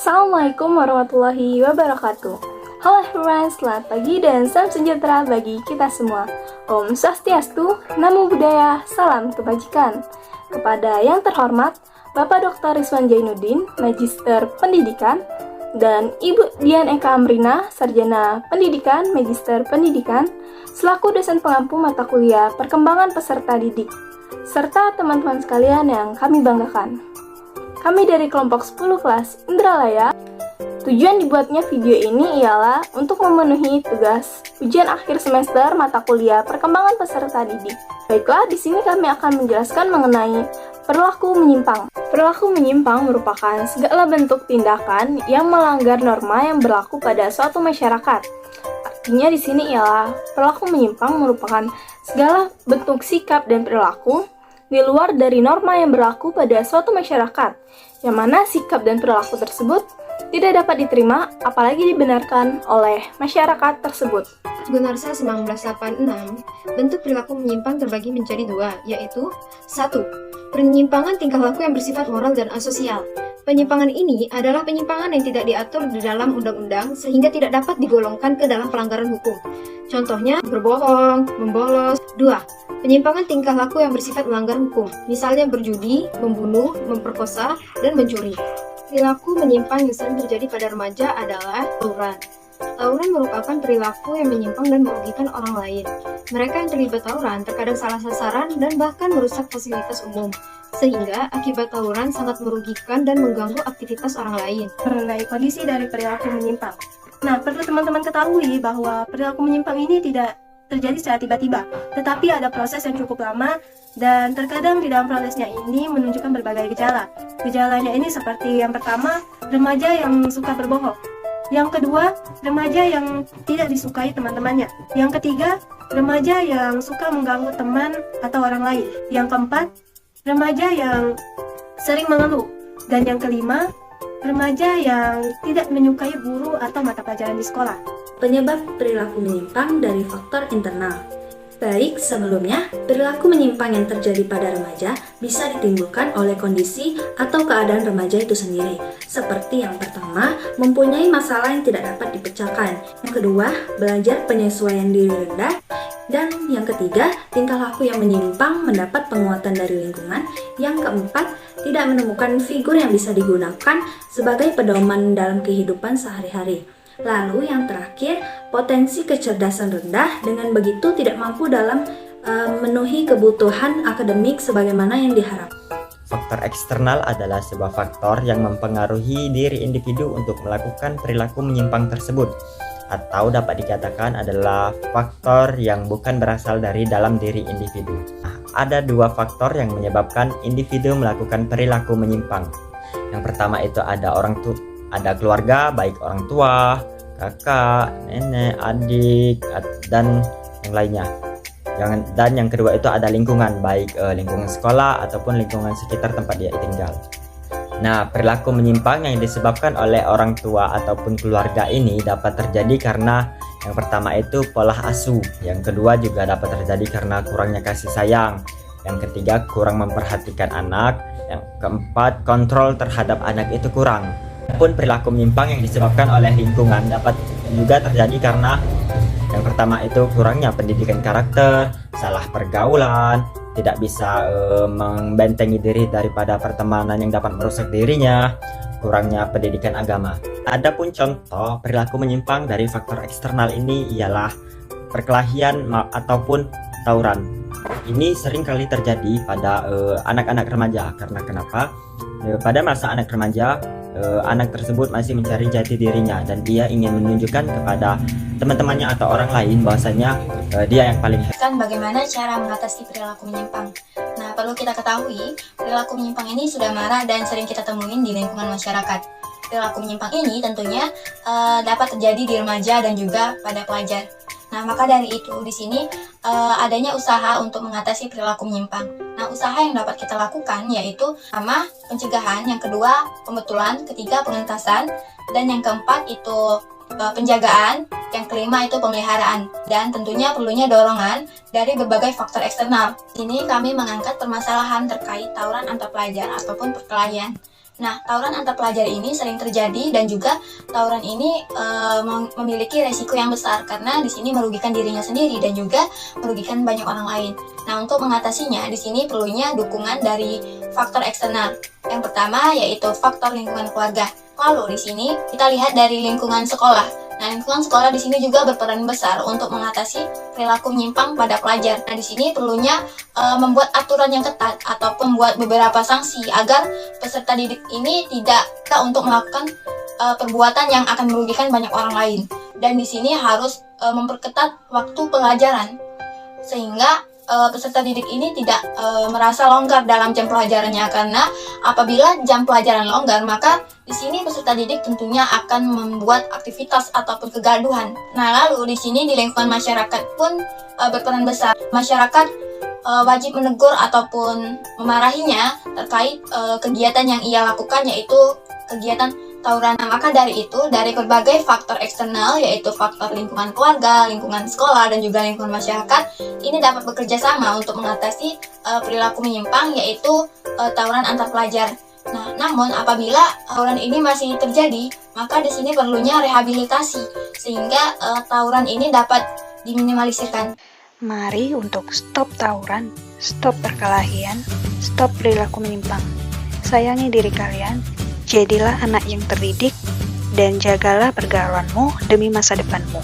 Assalamualaikum warahmatullahi wabarakatuh. Halo everyone, selamat pagi dan salam sejahtera bagi kita semua. Om Swastiastu, Namo Buddhaya, salam kebajikan. Kepada yang terhormat Bapak Dr. Rizwan Jainuddin, Magister Pendidikan, dan Ibu Dian Eka Amrina, Sarjana Pendidikan, Magister Pendidikan, selaku dosen pengampu mata kuliah Perkembangan Peserta Didik, serta teman-teman sekalian yang kami banggakan. Kami dari kelompok 10 kelas Indralaya. Tujuan dibuatnya video ini ialah untuk memenuhi tugas ujian akhir semester mata kuliah Perkembangan Peserta Didik. Baiklah, di sini kami akan menjelaskan mengenai perilaku menyimpang. Perilaku menyimpang merupakan segala bentuk tindakan yang melanggar norma yang berlaku pada suatu masyarakat. Artinya di sini ialah perilaku menyimpang merupakan segala bentuk sikap dan perilaku di luar dari norma yang berlaku pada suatu masyarakat, yang mana sikap dan perilaku tersebut tidak dapat diterima apalagi dibenarkan oleh masyarakat tersebut. Gunarsa 1986, bentuk perilaku menyimpang terbagi menjadi dua, yaitu 1. Penyimpangan tingkah laku yang bersifat moral dan asosial. Penyimpangan ini adalah penyimpangan yang tidak diatur di dalam undang-undang sehingga tidak dapat digolongkan ke dalam pelanggaran hukum. Contohnya, berbohong, membolos. 2. Penyimpangan tingkah laku yang bersifat melanggar hukum, misalnya berjudi, membunuh, memperkosa, dan mencuri. Perilaku menyimpang yang sering terjadi pada remaja adalah tawuran. Tawuran merupakan perilaku yang menyimpang dan merugikan orang lain. Mereka yang terlibat tawuran terkadang salah sasaran dan bahkan merusak fasilitas umum, sehingga akibat tawuran sangat merugikan dan mengganggu aktivitas orang lain. Mengenai kondisi dari perilaku menyimpang. Nah, perlu teman-teman ketahui bahwa perilaku menyimpang ini tidak terjadi secara tiba-tiba, tetapi ada proses yang cukup lama dan terkadang di dalam prosesnya ini menunjukkan berbagai gejala. Gejalanya ini seperti yang pertama, remaja yang suka berbohong. Yang kedua, remaja yang tidak disukai teman-temannya. Yang ketiga, remaja yang suka mengganggu teman atau orang lain. Yang keempat, remaja yang sering mengeluh. Dan yang kelima, remaja yang tidak menyukai guru atau mata pelajaran di sekolah. Penyebab perilaku menyimpang dari faktor internal. Baik, sebelumnya, perilaku menyimpang yang terjadi pada remaja bisa ditimbulkan oleh kondisi atau keadaan remaja itu sendiri. Seperti yang pertama, mempunyai masalah yang tidak dapat dipecahkan. Yang kedua, belajar penyesuaian diri rendah. Dan yang ketiga, tingkah laku yang menyimpang mendapat penguatan dari lingkungan. Yang keempat, tidak menemukan figur yang bisa digunakan sebagai pedoman dalam kehidupan sehari-hari. Lalu yang terakhir, potensi kecerdasan rendah, dengan begitu tidak mampu dalam memenuhi kebutuhan akademik sebagaimana yang diharapkan. Faktor eksternal adalah sebuah faktor yang mempengaruhi diri individu untuk melakukan perilaku menyimpang tersebut, atau dapat dikatakan adalah faktor yang bukan berasal dari dalam diri individu. Ada dua faktor yang menyebabkan individu melakukan perilaku menyimpang. Yang pertama itu ada keluarga, baik orang tua, kakak, nenek, adik, dan yang lainnya. Dan yang kedua itu ada lingkungan, baik lingkungan sekolah ataupun lingkungan sekitar tempat dia tinggal. Nah, perilaku menyimpang yang disebabkan oleh orang tua ataupun keluarga ini dapat terjadi karena yang pertama itu pola asuh, yang kedua juga dapat terjadi karena kurangnya kasih sayang, yang ketiga kurang memperhatikan anak, yang keempat kontrol terhadap anak itu kurang. Pun perilaku menyimpang yang disebabkan oleh lingkungan dapat juga terjadi karena yang pertama itu kurangnya pendidikan karakter, salah pergaulan, tidak bisa membentengi diri daripada pertemanan yang dapat merusak dirinya, kurangnya pendidikan agama. Adapun contoh perilaku menyimpang dari faktor eksternal ini ialah perkelahian ataupun tawuran. Ini sering kali terjadi pada anak-anak remaja. Karena kenapa? Pada masa anak remaja, anak tersebut masih mencari jati dirinya dan dia ingin menunjukkan kepada teman-temannya atau orang lain bahwasanya dia yang paling hebat. Bagaimana cara mengatasi perilaku menyimpang? Nah, perlu kita ketahui, perilaku menyimpang ini sudah marak dan sering kita temuin di lingkungan masyarakat. Perilaku menyimpang ini tentunya dapat terjadi di remaja dan juga pada pelajar. Nah, maka dari itu di sini adanya usaha untuk mengatasi perilaku menyimpang. Nah, usaha yang dapat kita lakukan yaitu pertama, pencegahan, yang kedua, pembetulan, ketiga, pengentasan, dan yang keempat itu penjagaan, yang kelima itu pemeliharaan, dan tentunya perlunya dorongan dari berbagai faktor eksternal. Di sini kami mengangkat permasalahan terkait tawuran antar pelajar ataupun perkelahian. Nah, tawuran antar pelajar ini sering terjadi dan juga tawuran ini memiliki resiko yang besar karena di sini merugikan dirinya sendiri dan juga merugikan banyak orang lain. Nah, untuk mengatasinya di sini perlunya dukungan dari faktor eksternal. Yang pertama yaitu faktor lingkungan keluarga. Lalu di sini kita lihat dari lingkungan sekolah. Nah, lingkungan sekolah di sini juga berperan besar untuk mengatasi perilaku menyimpang pada pelajar. Nah, di sini perlunya membuat aturan yang ketat ataupun membuat beberapa sanksi agar peserta didik ini tidak untuk melakukan perbuatan yang akan merugikan banyak orang lain. Dan di sini harus memperketat waktu pelajaran sehingga peserta didik ini tidak merasa longgar dalam jam pelajarannya, karena apabila jam pelajaran longgar maka di sini peserta didik tentunya akan membuat aktivitas ataupun kegaduhan. Nah, lalu di sini di lingkungan masyarakat pun berperan besar. Masyarakat wajib menegur ataupun memarahinya terkait kegiatan yang ia lakukan, yaitu kegiatan tawuran. Nah, maka dari itu, dari berbagai faktor eksternal, yaitu faktor lingkungan keluarga, lingkungan sekolah, dan juga lingkungan masyarakat, ini dapat bekerja sama untuk mengatasi perilaku menyimpang, yaitu tawuran antar pelajar. Nah, namun apabila tawuran ini masih terjadi, maka di sini perlunya rehabilitasi sehingga tawuran ini dapat diminimalisirkan. Mari untuk stop tawuran, stop perkelahian, stop perilaku menyimpang. Sayangi diri kalian, jadilah anak yang terdidik, dan jagalah pergaulanmu demi masa depanmu.